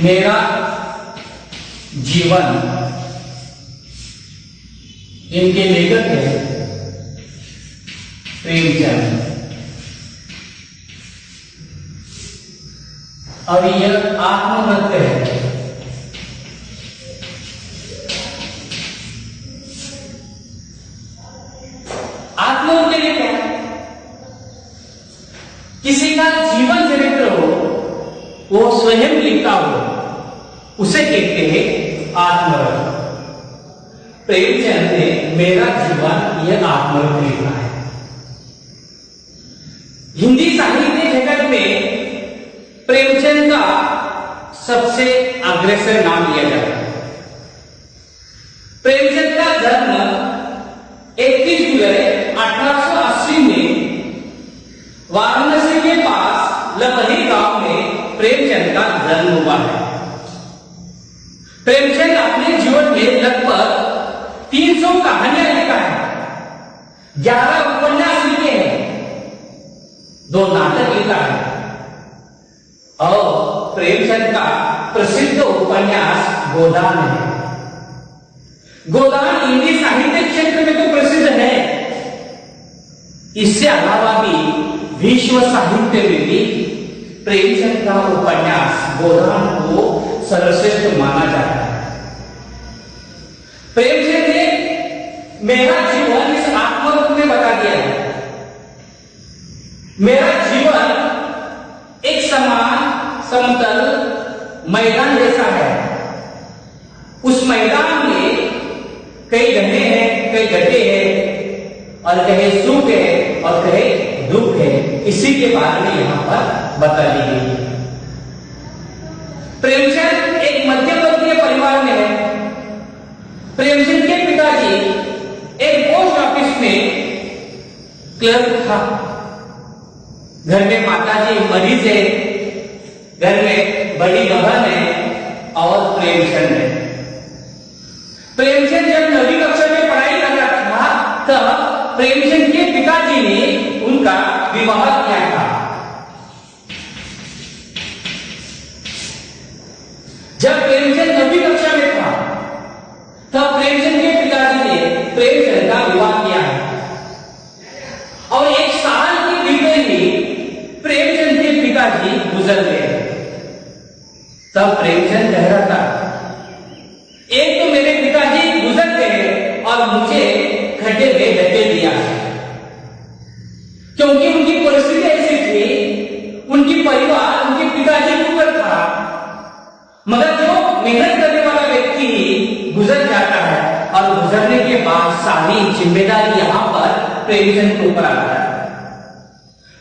मेरा जीवन, इनके लेखक है प्रेमचंद। और यह आत्मगत है। आत्मगत के लिए क्या है? किसी का जीवन चरित्र हो, वो स्वयं लिखता हो, उसे कहते हैं आत्मरथ। प्रेमचंद ने मेरा जीवन यह आत्मरथ लिखा है। हिंदी साहित्य जगत में प्रेमचंद का सबसे अग्रसर नाम लिया जाता है। प्रेमचंद का जन्म 31 जुलाई 1880 में वाराणसी के पास लपही गांव में प्रेमचंद का जन्म हुआ है। प्रेमचंद अपने जीवन में लगभग 300 कहानियां लिखा है, 11 उपन्यास लिखे हैं, 2 नाटक लिखा है। और प्रेमचंद का प्रसिद्ध उपन्यास गोदान है। गोदान हिंदी साहित्य क्षेत्र में तो प्रसिद्ध है, इससे अलावा भी विश्व साहित्य में भी प्रेमचंद का उपन्यास गोदान को सर्वश्रेष्ठ माना जाता है। प्रेमचंद ने मेरा जीवन इस आत्मरूप में बता दिया है। मेरा जीवन एक समान समतल मैदान जैसा है। उस मैदान में कई गड्ढे हैं, कई गड्ढे हैं, और कहे सुख है और कहे दुख है। इसी के बारे में यहां पर बता दी गई है। प्रेमचंद एक मध्यवर्गीय परिवार में है। प्रेमचंद के पिताजी एक पोस्ट ऑफिस में क्लर्क था। घर में माताजी मरीज है, घर में बड़ी बहन है और प्रेमचंद है। प्रेमचंद जब 9वीं कक्षा में पढ़ाई कर रहा था तब प्रेमचंद के पिताजी ने उनका विवाह किया था। जब प्रेमचंद 9वीं कक्षा में था तब प्रेमचंद के पिताजी ने प्रेमचंद का विवाह किया है। और 1 साल के भीतर ही प्रेमचंद के पिताजी गुजर गए। तब प्रेमचंद कह रहा था, एक तो मेरे पिताजी गुजर गए और मुझे खड्डे में धकेल दिया, क्योंकि उनकी परिस्थिति ऐसी थी, उनकी परिवार उनके पिताजी के ऊपर था। मगर जो मेहनत करने वाला व्यक्ति ही गुजर जाता है और गुजरने के बाद सारी जिम्मेदारी यहां पर प्रेमचंद के ऊपर आता है।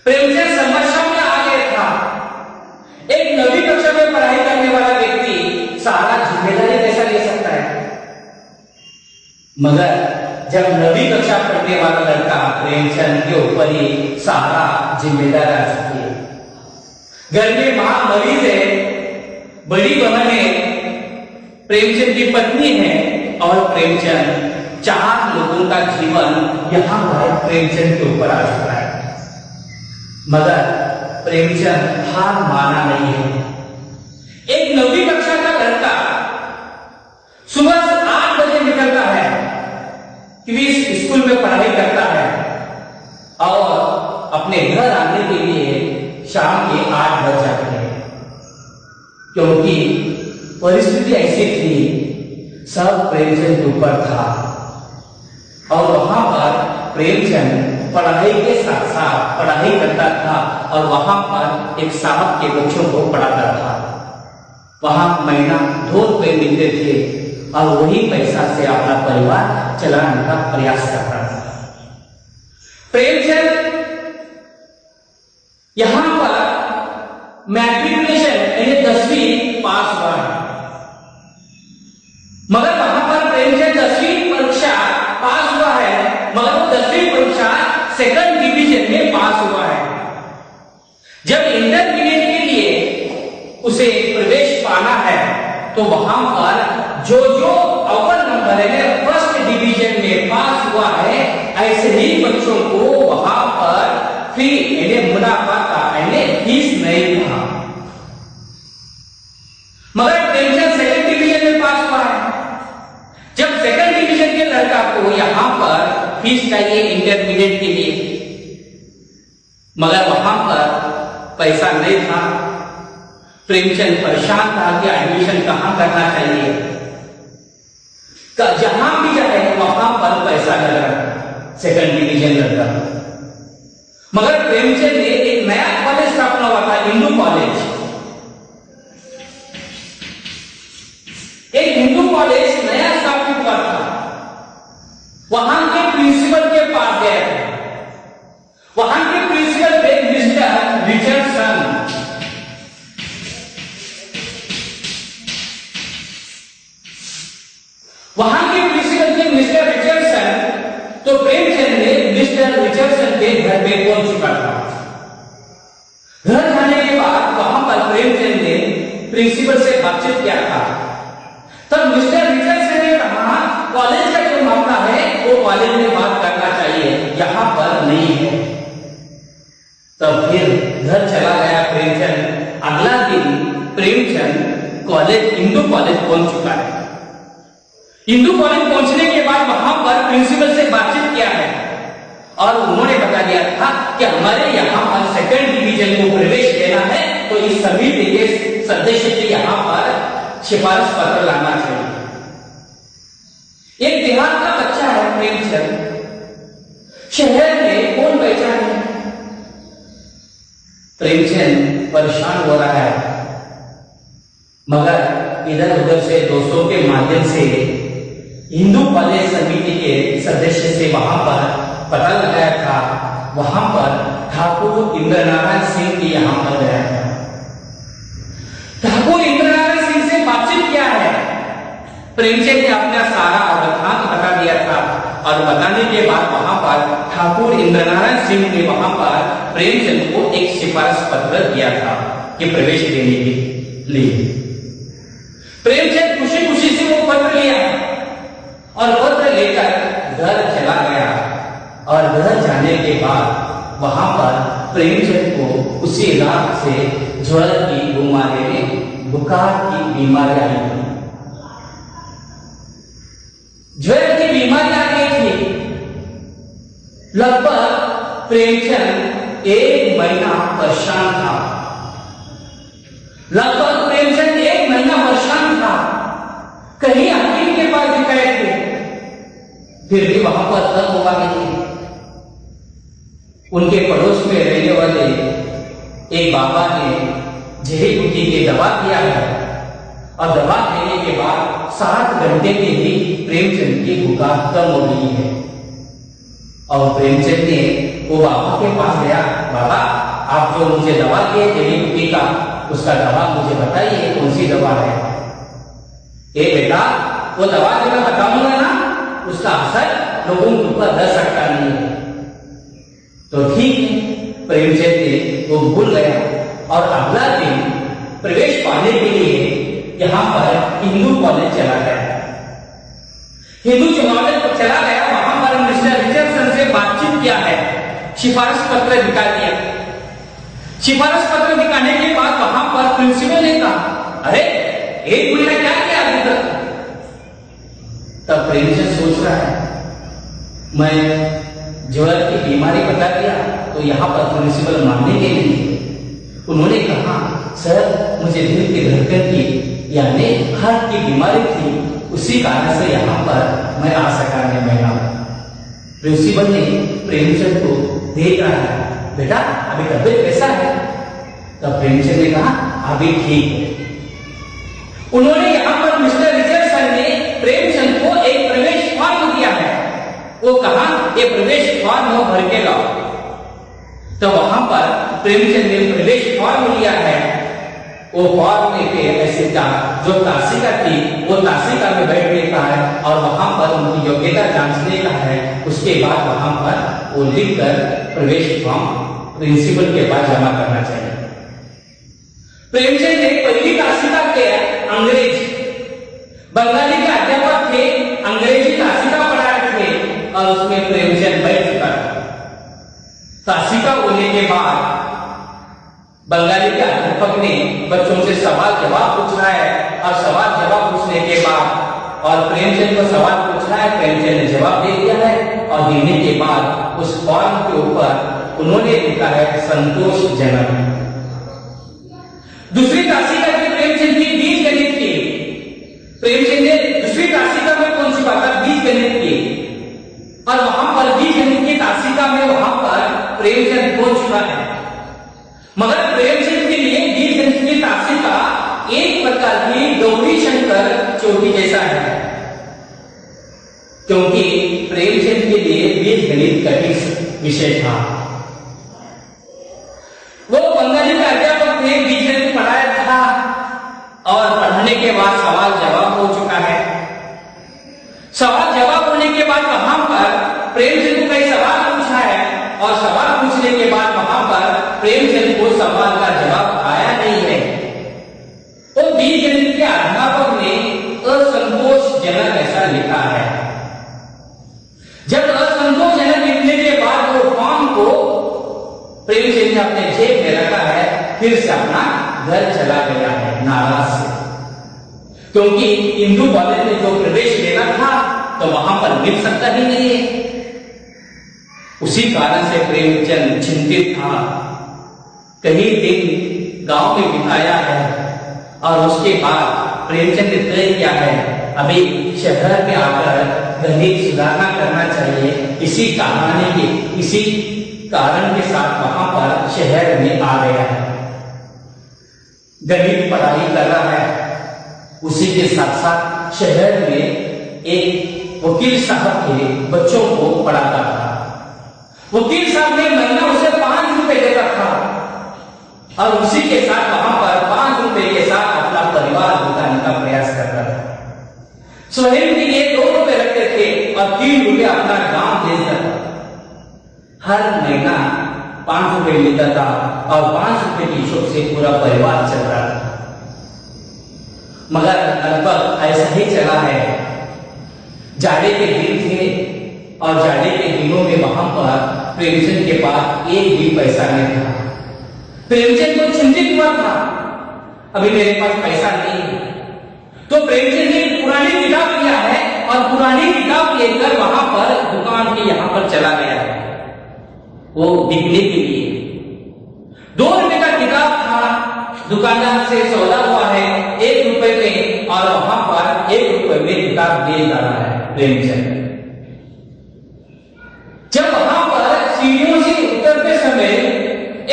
प्रेमचंद समस्या में आ गया था। एक 9वीं कक्षा में पढ़ाई करने वाला व्यक्ति सारा जिम्मेदारी कैसा ले सकता है? मगर जब 9वीं कक्षा पढ़ने वाला लड़का प्रेमचंद के ऊपर ही सारा जिम्मेदारी आ चुकी है। घर में मां मरीज है, बड़ी बहन है, प्रेमचंद की पत्नी है और प्रेमचंद 4 लोगों का जीवन यहां पर प्रेमचंद के ऊपर आ चुका है। मगर प्रेमचंद हार माना नहीं है। एक 9वीं कक्षा का लड़का सुबह 8 बजे निकलता है, क्विज स्कूल में पढ़ाई करता है और अपने घर आने के लिए शाम के 8 बज जाते हैं। क्योंकि परिस्थिति ऐसी थी, सब प्रेमचंद के ऊपर था और वहां पर प्रेमचंद पढ़ाई के साथ साथ पढ़ाई करता था और वहां पर एक साहब के बच्चों को पढ़ाता था। वहां महीना 2 रुपए मिलते थे और वही पैसा से अपना परिवार चलाने का प्रयास करता था। प्रेमचंद यहां पर मैट्रिकुलेशन यानी 10वीं पास हुआ है। मगर वहां पर प्रेमचंद 10वीं परीक्षा पास हुआ है, मगर वो 10वीं परीक्षा सेकंड डिवीजन में पास हुआ है। जब इंटरमीडिएट के लिए उसे प्रवेश पाना है तो वहां पर जो अव्वल नंबर है, फर्स्ट डिवीजन में पास हुआ है, ऐसे ही बच्चों को वहां पर फ्री यानी मुनाफा था, यानी फीस नहीं था। मगर लड़का को यहाँ पर फीस चाहिए इंटरमीडिएट के लिए, मगर वहां पर पैसा नहीं था। प्रेमचंद परेशान था कि एडमिशन कहाँ करना चाहिए। जहां भी जाए वहां पर पैसा लग रहा था, सेकंड डिवीजन लग रहा था। मगर प्रेमचंद ने एक नया कॉलेज स्थापना हुआ था, हिंदू कॉलेज। एक हिंदू कॉलेज नया स्थापित हुआ था। वहां के प्रिंसिपल के पास गए थे। वहां के प्रिंसिपल थे मिस्टर रिचर्डसन। वहां के प्रिंसिपल थे मिस्टर रिचर्डसन। तो प्रेमचंद ने मिस्टर रिचर्डसन के घर पे पहुंच चुका था। घर जाने के बाद वहां पर प्रेमचंद ने प्रिंसिपल से बातचीत किया था। तब मिस्टर रिचर्डसन ने कहा कॉलेज का जो मामला है वो कॉलेज में बात करना चाहिए, यहां पर नहीं है। तब फिर घर चला गया प्रेमचंद। अगला दिन प्रेमचंद कॉलेज, हिंदू कॉलेज पहुंच चुका है। हिंदू कॉलेज पहुंचने के बाद वहां पर प्रिंसिपल से बातचीत किया है और उन्होंने बता दिया था कि हमारे यहाँ पर सेकंड डिवीजन को प्रवेश लेना है, तो इस समिति के सदस्य के यहाँ पर सिफारिश पत्र लाना चाहिए। एक देहात का बच्चा है प्रेमचंद, शहर में कौन पहचाने। प्रेमचंद परेशान हो रहा है, मगर इधर उधर से दोस्तों के माध्यम से हिंदू कॉलेज समिति के सदस्य से वहां पर पता लगाया था। वहां पर ठाकुर इंद्रनारायण सिंह की यहां पर गया था। ठाकुर इंद्रनारायण सिंह से बातचीत किया है। प्रेमचंद ने अपना सारा वृत्तांत बता दिया था और बताने के बाद वहां पर ठाकुर इंद्रनारायण सिंह ने वहां पर प्रेमचंद को एक सिफारिश पत्र दिया था कि प्रवेश देने के लिए। प्रेमचंद खुशी खुशी से वो पत्र लिया और पत्र लेकर घर चला गया। और घर जाने के बाद वहां पर प्रेमचंद को उसी रात से ज्वर की बीमारी, बुखार की बीमारी आई थी। ज्वर की बीमारी आ गई थी। लगभग प्रेमचंद 1 महीना परेशान था। लगभग प्रेमचंद 1 महीना परेशान था। कहीं हकीम के पास दिखाए थे, फिर भी वहां पर असर हुआ नहीं। उनके पड़ोस में रहने वाले एक बाबा ने जड़ी बूटी की दवा किया है और दवा देने के बाद 7 घंटे में ही प्रेमचंद की बुखार कम हो गई है। और प्रेमचंद ने वो बाबा के पास गया, बाबा आप जो मुझे दवा दिए जड़ी बूटी का, उसका दवा मुझे बताइए कौन सी दवा है। ए बेटा, वो दवा जो मैं बताऊंगा ना, उसका असर लोगों के ऊपर रह सकता नहीं है। तो ठीक है, प्रेमचंद ने वो भूल गया और अगला दिन प्रवेश पाने के लिए यहाँ पर हिंदू कॉलेज चला गया। हिंदू कॉलेज पर चला गया, वहां पर मिस्टर रिचर्डसन से बातचीत किया है, सिफारिश पत्र दिखा दिया। सिफारिश पत्र दिखाने के बाद वहां पर प्रिंसिपल ने कहा, अरे 1 महीना क्या किया अभी तक। तब प्रेमचंद सोच रहा है, मैं ज्वर की बीमारी बता दिया तो यहाँ पर प्रिंसिपल मानने के लिए। उन्होंने कहा, सर मुझे दिल की धड़कन की यानी हार्ट की बीमारी थी, उसी कारण से यहाँ पर मैं आ सका नहीं महीना। प्रिंसिपल ने प्रेमचंद को देख रहा है, बेटा अभी तबियत कैसा है। तब प्रेमचंद ने कहा, अभी ठीक है। उन्होंने यहाँ पर मिस्टर रिचर्डसन ने प्रेमचंद को एक प्रवेश फॉर्म दिया है। वो कहा, ये प्रवेश फॉर्म भर के लाओ। तो वहां पर प्रेमचंद ने प्रवेश फॉर्म लिया है। वो फॉर्म लेके ऐसे जो तासिका थी वो तासिका में बैठ देता है और वहां पर उनकी योग्यता जांचने का है। उसके बाद वहां पर वो लिखकर प्रवेश फॉर्म प्रिंसिपल के पास जमा करना चाहिए। प्रेमचंद ने पहली तासिका के अंग्रेज, बंगाली के अध्यापक थे, अंग्रेजी तासिका पढ़ाए थे और उसमें प्रेमचंद बैठ चुका था। तासिका होने के बाद बंगाली के अध्यापक ने बच्चों से सवाल जवाब पूछा है और सवाल जवाब पूछने के बाद और प्रेमचंद को सवाल पूछा पूछा है, प्रेमचंद ने जवाब दे दिया है और देने के बाद उस फॉर्म के ऊपर उन्होंने लिखा है संतोषजनक। दूसरी तासिका की प्रेमचंद की बीज गणित की, प्रेमचंद ने दूसरी तासिका में कौन सी बात है, बीज गणित की, और वहां पर बीज गणित की तासिका में वहां पर प्रेमचंद पहुंच चुका है। मगर प्रेमचंद के लिए बीज गणित की तासिका एक प्रकार की गौरी शंकर चोटी जैसा है, क्योंकि प्रेमचंद के लिए बीज गणित कठिन विषय था। वो बंगाली का अध्यापक ने बीज गणित पढ़ाया था और पढ़ने के बाद सवाल जवाब हो चुका है। सवाल जवाब होने के बाद वहां पर प्रेमचंद को कई सवाल पूछा है और सवाल पूछने के बाद वहां पर प्रेमचंद को सवाल का जवाब आया नहीं है। तो बीज गणित के अध्यापक ने असंतोषजनक ऐसा लिखा है। जब असंतोषजनक लिखने के बाद वो फॉर्म को प्रेमचंद ने अपने जेब में रखा है, फिर से अपना घर चला गया है नाराज से, क्योंकि हिंदू कॉलेज में जो प्रवेश लेना था तो वहां पर मिल सकता ही नहीं है। उसी कारण से प्रेमचंद चिंतित था। कई दिन गांव में बिताया है और उसके बाद प्रेमचंद ने तय किया है अभी शहर में आकर गणित सुधारना करना चाहिए। इसी कारण के साथ वहां पर शहर में आ गया है, गणित पढ़ाई कर रहा है। उसी के साथ साथ शहर में एक वकील साहब के बच्चों को पढ़ाता था। वकील साहब ने महीना उसे 5 रुपए देता था और उसी के साथ वहां पर 5 रुपए के साथ अपना परिवार बिताने का प्रयास करता था। स्वयं के लिए 2 रुपए रखते थे और 3 रुपए अपना गांव भेजता था। हर महीना 5 रुपए मिलता था और 5 रुपए की शौक से पूरा परिवार चल रहा था। मगर लगभग ऐसा ही चला है। जाड़े के दिन थे और जाड़े के दिनों में वहां पर प्रेमचंद के पास एक भी पैसा नहीं था। प्रेमचंद को चिंतित हुआ था, अभी मेरे पास पैसा नहीं है। तो प्रेमचंद ने पुरानी किताब लिया है और पुरानी किताब लेकर वहां पर दुकान के यहां पर चला गया है वो बिकने के लिए। 2 रुपए का किताब था, दुकानदार से सौदा हुआ है 1 रुपए में और वहां पर 1 रुपए में किताब दे रहा है प्रेमचंद। जब वहां पर सीढ़ियों से उतरते समय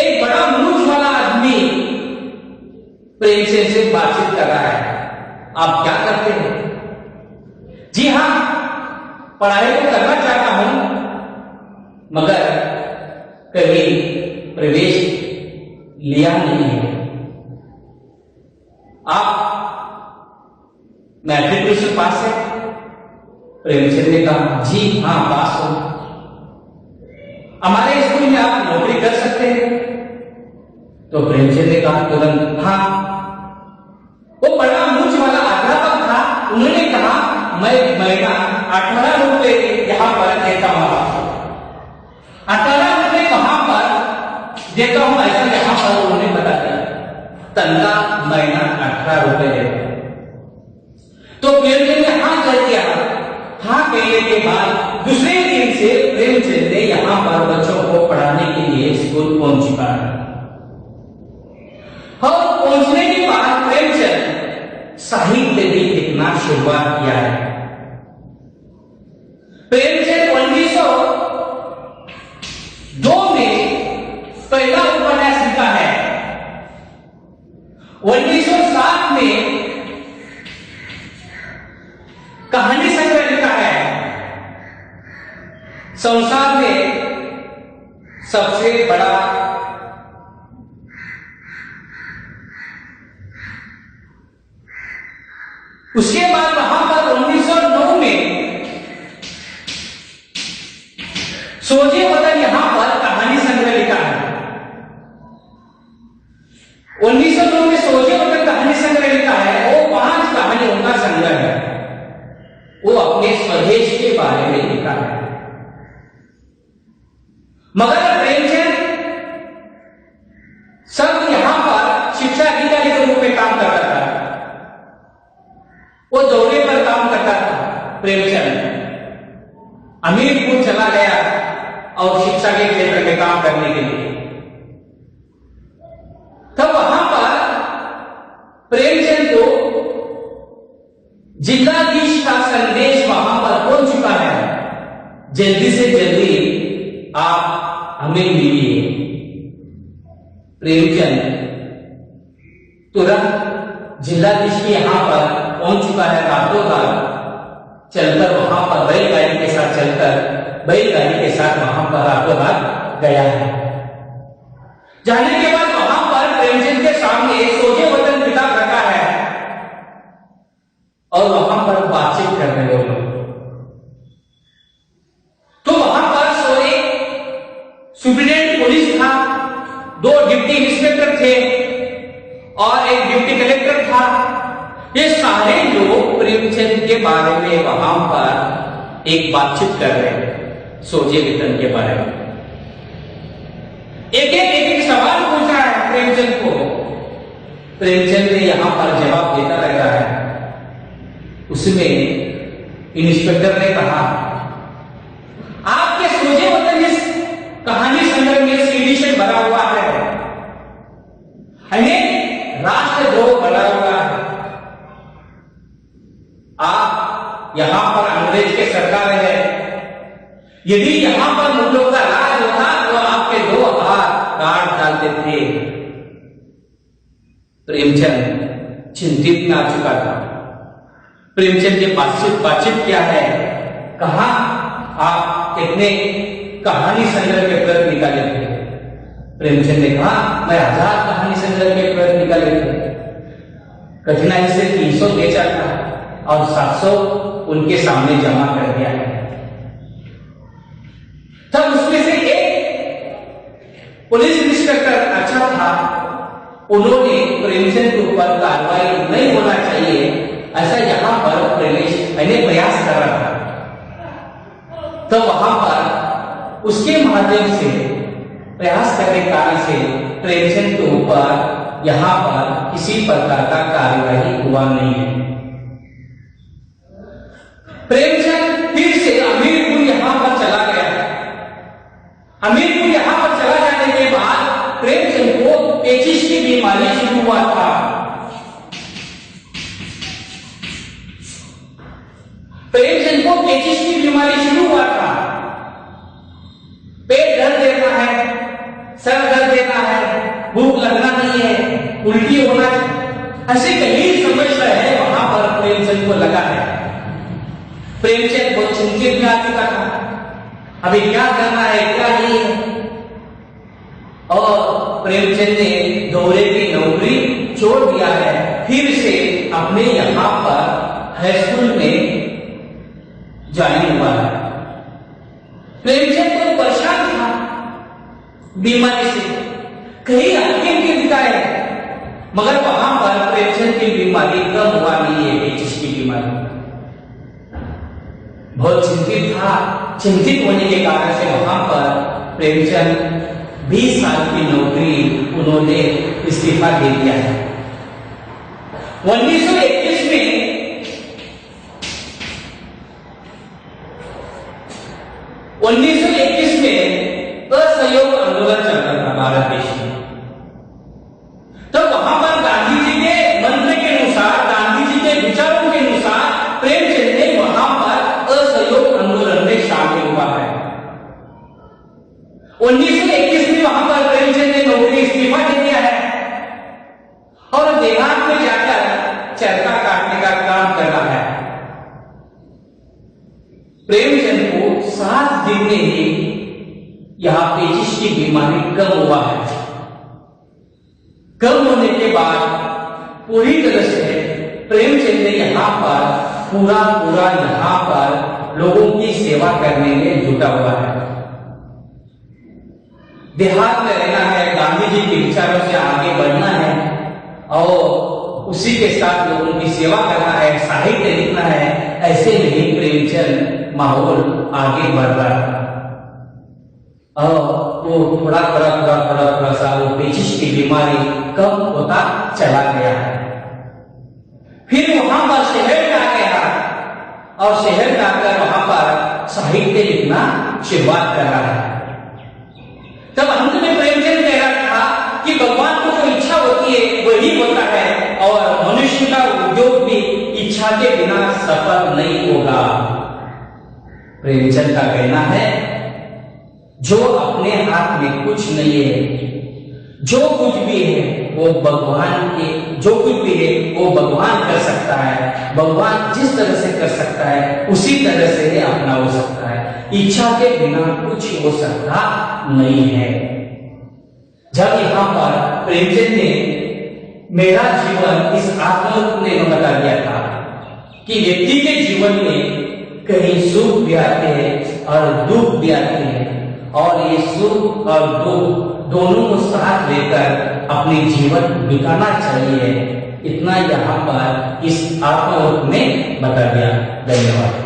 एक बड़ा मूंछ वाला आदमी प्रेमचंद से बातचीत कर रहा है। आप क्या करते हैं? जी हां, पढ़ाई तो करना चाहता हूं मगर कभी प्रवेश लिया नहीं है। आप मैट्रिकुलेशन पास है? प्रेमचंद ने कहा जी हां पास हूं। हमारे स्कूल में आप नौकरी कर सकते हैं? तो प्रेमचंद ने कहा तुरंत हाँ। वो बड़ा मूंछ वाला अध्यापक था, उन्होंने कहा मैं महीना 18 रुपए यहां पर देता हूं। 18 रुपए कहां पर देता हूं ऐसा यहां पर उन्होंने बता दिया। तनख्वाह महीना 18 रुपए देता। तो प्रेमचंद ने हाँ कर दिया। हाँ कहने के बाद दूसरे दिन से प्रेमचंद ने यहां पर बच्चों को पढ़ाने के लिए स्कूल पहुंच चुका है। और पहुंचने के बाद प्रेमचंद साहित्य भी लिखना शुरुआत किया है। प्रेमचंद 1902 में पहला उपन्यास लिखा है। 1907 में कहानी संग्रह लिखा है। संसार में सबसे बड़ा उसके बाद वहां पर 1909 में सोचे वतन यहां पर कहानी संग्रह लिखा है। 1909 में सोचे वतन कहानी संग्रह लिखा है। वो 5 कहानियों का संग्रह है। वो अपने स्वदेश के बारे में लिखा है। मगर प्रेमचंद सब यहां पर शिक्षा अधिकारी के रूप में काम करता था। वो दौरे पर काम करता था प्रेमचंद। हमीरपुर चला गया और शिक्षा के क्षेत्र में काम करने के लिए। तब वहां पर प्रेमचंद को जिलाधीश का संदेश वहां पर पहुंच चुका है, जल्दी से जल्दी आप हमें मिलिए। प्रेमचंद तुरंत जिलाधीश के यहां पर पहुंच चुका है। रातों रात चलकर वहां पर बैलगाड़ी के साथ वहां पर रातों रात गया है। जाने के बाद वहां पर प्रेमचंद के सामने सोजे वतन पिता रखा है और वहां पर बातचीत कर रहे लोग। तो वहां पर सोए सुप्रीडेंट पुलिस था, 2 डिप्टी इंस्पेक्टर थे और एक डिप्टी कलेक्टर था। ये सारे लोग प्रेमचंद के बारे में वहां पर एक बातचीत कर रहे हैं, सोजे वेतन के बारे में। एक सवाल पूछा है प्रेमचंद को। प्रेमचंद ने यहां पर जवाब देता रहता है। उसमें इंस्पेक्टर ने कहा, आपके सोजे वतन इस कहानी संग्रह में सीडिशन भरा हुआ है, राष्ट्रद्रोह भरा हुआ है। आप यहां पर अंग्रेज के सरकार है। यदि यहां पर मुगलों का राज होता तो आपके 2 हाथ काट डालते थे। प्रेमचंद चिंतित में आ चुका था। प्रेमचंद ने बातचीत किया है, कहा आप कितने कहानी संग्रह के प्रत निकाले थे? प्रेमचंद ने कहा मैं 1000 कहानी संग्रह के प्रत निकाले थे। कठिनाई से 300 बेचा था और 700 उनके सामने जमा कर दिया है। तब उसमें से एक पुलिस इंस्पेक्टर अच्छा था, उन्होंने प्रेमचंद के ऊपर कार्रवाई नहीं होना चाहिए ऐसा यहां पर प्रयास कर रहा था। तो वहां पर उसके माध्यम से प्रयास करने के कारण से प्रेमचंद के ऊपर यहां पर किसी प्रकार का कार्यवाही हुआ नहीं है। प्रेमचंद फिर से हमीरपुर यहां पर चला गया। हमीरपुर यहां पर चला जाने के बाद प्रेमचंद को पेचिश की बीमारी शुरू हुआ था। प्रेमचंद को पेचिश की बीमारी शुरू हुआ था। पेट दर्द देता है, सर दर्द देता है, भूख लगना नहीं है, उल्टी होना, ऐसे कई समस्या है वहां पर प्रेमचंद को लगा है। प्रेमचंद बहुत चिंतित में आ चुका था, अभी क्या करना है क्या नहीं है। और प्रेमचंद ने दौरे की नौकरी छोड़ दिया है, फिर से अपने यहां पर हाई स्कूल में ज्वाइन हुआ है। प्रेमचंद तो परेशान था बीमारी से, कहीं हकीम के दिखाए, मगर वहां पर प्रेमचंद की बीमारी कम हुआ नहीं है, पेचिश की बीमारी। बहुत चिंतित था, चिंतित होने के कारण से वहां पर प्रेमचंद 20 साल की नौकरी उन्होंने इस्तीफा दे दिया है। 1921 में असहयोग आंदोलन चल रहा था भारत देश में। तो वहां पर गांधी जी के मंत्र के अनुसार, गांधी जी के विचारों के अनुसार प्रेमचंद ने वहां पर असहयोग आंदोलन में शामिल हुआ है। 1921 में वहां पर प्रेमचंद ने नौकरी इस्तीफा दे दिया है और देहात में जाकर चरखा काटने का काम कर रहा है। प्रेमचंद को 7 दिन में ही यहां पेचिश की बीमारी कम हुआ है। कम होने के बाद पूरी तरह से प्रेमचंद ने यहां पर पूरा यहां पर लोगों की सेवा करने में जुटा हुआ है। देहात में रहना है, गांधी जी के विचारों से आगे बढ़ना है और उसी के साथ लोगों की सेवा करना है, साहित्य लिखना है। ऐसे में ही प्रेमचंद माहौल आगे बढ़ रहा है और वो थोड़ा सा वो पेचिश की बीमारी कम होता चला गया है। फिर वहां पर शहर में आ गया और शहर में आकर वहां पर साहित्य लिखना शुरुआत कर रहा है। तब अंत में प्रेमचंद कह रहा था कि भगवान को जो इच्छा होती है वही होता है और मनुष्य का उद्योग भी इच्छा के बिना सफल नहीं होगा। प्रेमचंद का कहना है जो अपने हाथ में कुछ नहीं है, जो कुछ भी है वो भगवान के, जो कुछ भी है वो भगवान कर सकता है। भगवान जिस तरह से कर सकता है उसी तरह से अपना हो सकता है। इच्छा के बिना कुछ हो सकता नहीं है। जब यहां पर प्रेमचंद ने मेरा जीवन इस आत्मतत्व ने बता दिया था कि व्यक्ति के जीवन में कहीं सुख भी आते हैं और दुख भी आते हैं और ये सुख और दुख दोनों को साथ लेकर अपने जीवन बिताना चाहिए। इतना यहाँ पर इस आत्मतत्व में बता दिया। धन्यवाद।